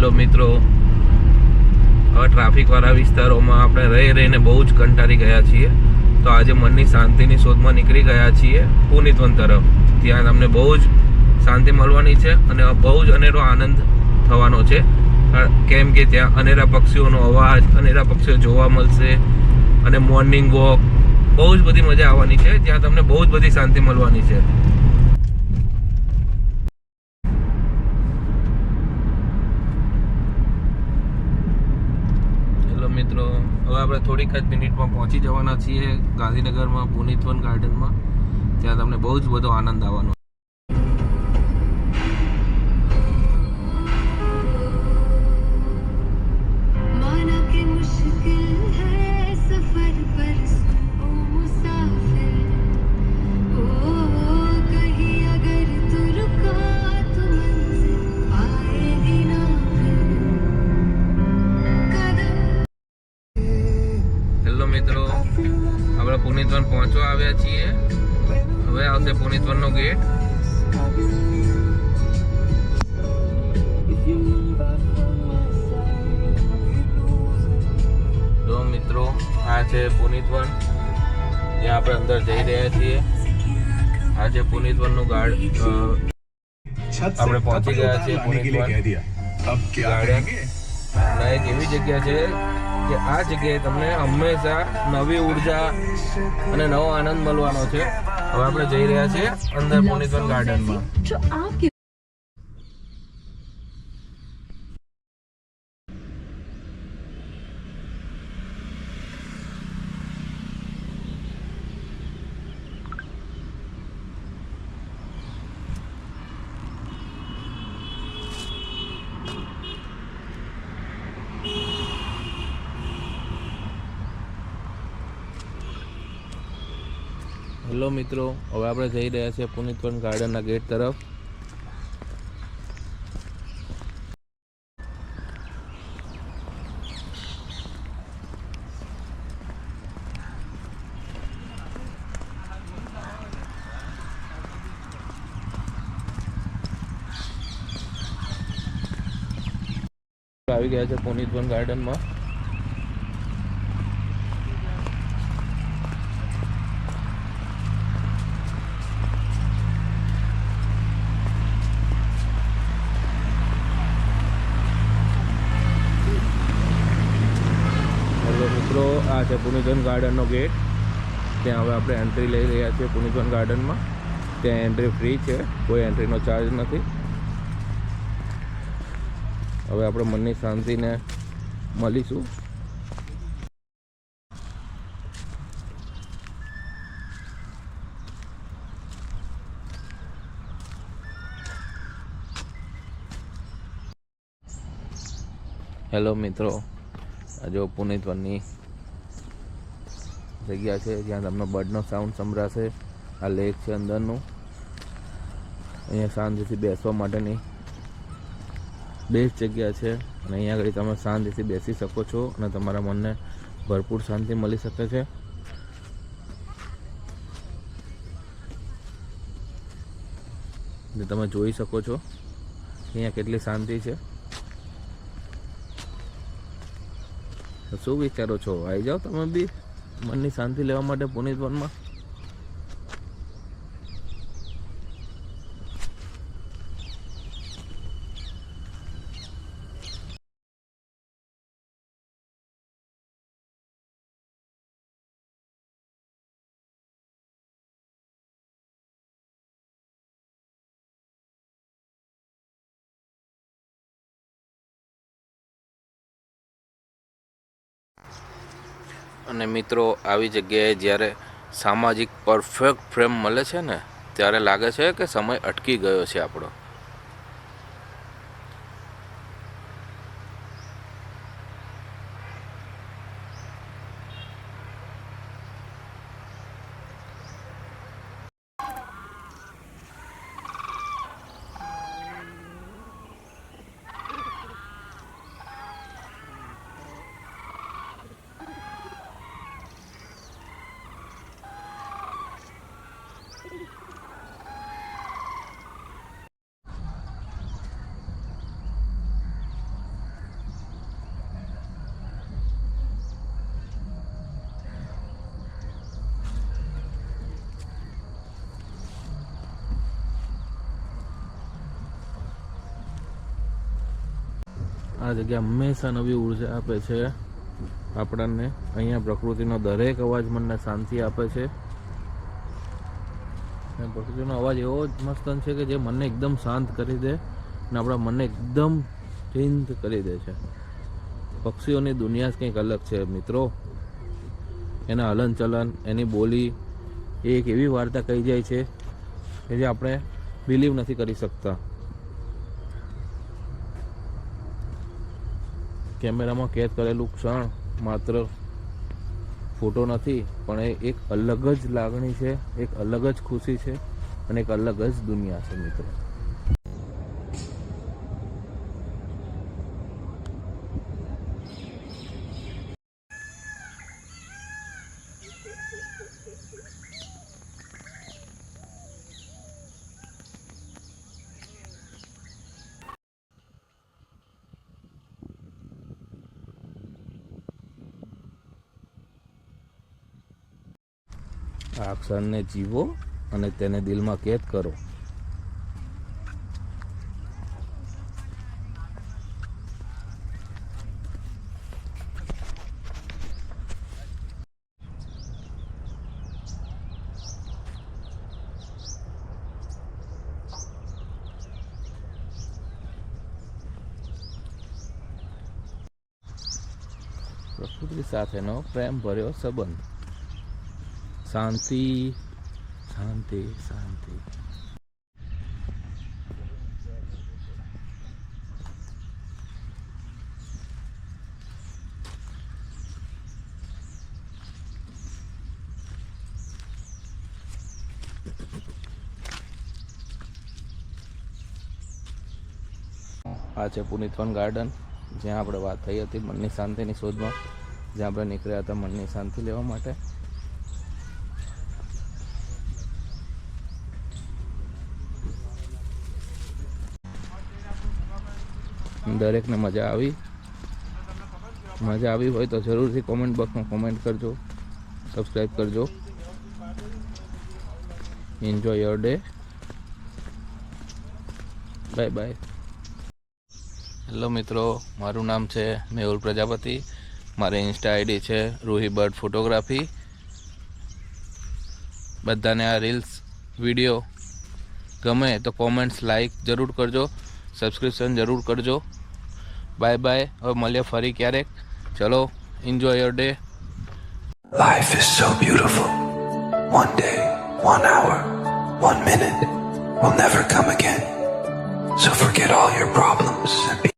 Hello મિત્રો, હવે ટ્રાફિકવાળા વિસ્તારોમાં આપણે રહીને બહુ જ કંટાળી ગયા છીએ. તો આજે મનની શાંતિની શોધમાં નીકળી ગયા છીએ પુનિતવન તરફ. ત્યાં તમને બહુ જ શાંતિ મળવાની છે અને બહુ જ અનેરો આનંદ થવાનો છે. કેમ કે ત્યાં અનેરા પક્ષીઓનો અવાજ, અનેરા પક્ષીઓ જોવા મળશે અને મોર્નિંગ વોક, બહુ જ બધી મજા આવવાની છે. ત્યાં તમને બહુ જ બધી શાંતિ મળવાની છે. મિત્રો, હવે આપણે થોડીક જ મિનિટમાં પહોંચી જવાના છીએ ગાંધીનગરમાં પુનિતવન ગાર્ડનમાં. ત્યાં તમને બહુ જ બધો આનંદ આવવાનો. મિત્રો, આપણે પુનિતવન પહોંચવા આવ્યા છીએ. હવે આવશે પુનિતવનનો ગેટ. જો મિત્રો, આ છે પુનિતવન, જ્યાં આપણે અંદર જઈ રહ્યા છીએ. આ છે પુનિતવનનું ગાર્ડ. આપણે પહોંચી ગયા છીએ પુનિતવન ગાર્ડન. એક એવી જગ્યા છે કે આ જગ્યાએ તમને હંમેશા નવી ઉર્જા અને નવો આનંદ મળવાનો છે. હવે આપણે જઈ રહ્યા છીએ અંદર પુનિતવન ગાર્ડનમાં. હેલો મિત્રો, હવે આપણે જઈ રહ્યા છીએ પુનિતવન ગાર્ડનના ગેટ તરફ. આવી ગયા છે પુનિતવન ગાર્ડનમાં. મિત્રો, આ છે પુનિતવન ગાર્ડનનો ગેટ. ત્યાં હવે આપણે એન્ટ્રી લઈ રહ્યા છીએ પુનિતવન ગાર્ડનમાં. ત્યાં એન્ટ્રી ફ્રી છે, કોઈ એન્ટ્રીનો ચાર્જ નથી. હવે આપણે મનની શાંતિને મળીશું. હેલો મિત્રો, આ જો પુનિતવનની જગ્યા છે જ્યાં તમને બર્ડનો સાઉન્ડ સંભળાશે. આ લેક છે અંદરનું. અહીંયા શાંતિથી બેસવા માટેની બેસ્ટ જગ્યા છે અને અહીંયા આગળ તમે શાંતિથી બેસી શકો છો અને તમારા મનને ભરપૂર શાંતિ મળી શકે છે. તમે જોઈ શકો છો અહીંયા કેટલી શાંતિ છે. શું વિચારો છો? આવી જાઓ તમે બી મનની શાંતિ લેવા માટે પુનિતવનમાં. અને મિત્રો, આવી જગ્યાએ જ્યારે સામાજિક પરફેક્ટ ફ્રેમ મળે છે ને, ત્યારે લાગે છે કે સમય અટકી ગયો છે આપણો. આ જગ્યા હંમેશા નવી ઉર્જા આપે છે આપણને. અહીંયા પ્રકૃતિનો દરેક અવાજ મનને શાંતિ આપે છે. અને પ્રકૃતિનો અવાજ એવો જ મસ્ત છે કે જે મનને એકદમ શાંત કરી દે અને આપણા મનને એકદમ ચિંત કરી દે છે. પક્ષીઓની દુનિયા જ કંઈક અલગ છે મિત્રો. એના હલનચલન, એની બોલી, એ એક એવી વાર્તા કહી જાય છે કે જે આપણે બિલીવ નથી કરી શકતા. કેમેરામાં કેદ કરેલું ક્ષણ માત્ર ફોટો નથી, પણ એ એક અલગ જ લાગણી છે, એક અલગ જ ખુશી છે અને એક અલગ જ દુનિયા છે મિત્રો. આ ક્ષણને જીવો અને તેને દિલમાં કેદ કરો. પ્રકૃતિ સાથેનો પ્રેમ ભર્યો સંબંધ. શાંતિ, શાંતિ, શાંતિ. આ છે પુનિતવન ગાર્ડન, જ્યાં આપણે વાત થઈ હતી મનની શાંતિની શોધમાં, જ્યાં આપણે નીકળ્યા હતા મનની શાંતિ લેવા માટે. દરેકને મજા આવી હોય તો જરૂરથી કોમેન્ટ બોક્સમાં કોમેન્ટ કરજો, સબસ્ક્રાઈબ કરજો. Enjoy your day. Bye bye. Hello મિત્રો, મારું નામ છે મેહુલ પ્રજાપતિ. મારી ઇન્સ્ટા આઈડી છે રૂહી બર્ડ ફોટોગ્રાફી. બધાને આ રીલ્સ વિડીયો ગમે તો કોમેન્ટ્સ લાઈક જરૂર કરજો, સબસ્ક્રિપ્શન જરૂર કરજો. Bye bye. હવે મળીએ ફરી ક્યારેક. ચલો, enjoy your day. Life is so beautiful. One day, 1 hour, 1 minute will never come again. So forget all your problems and be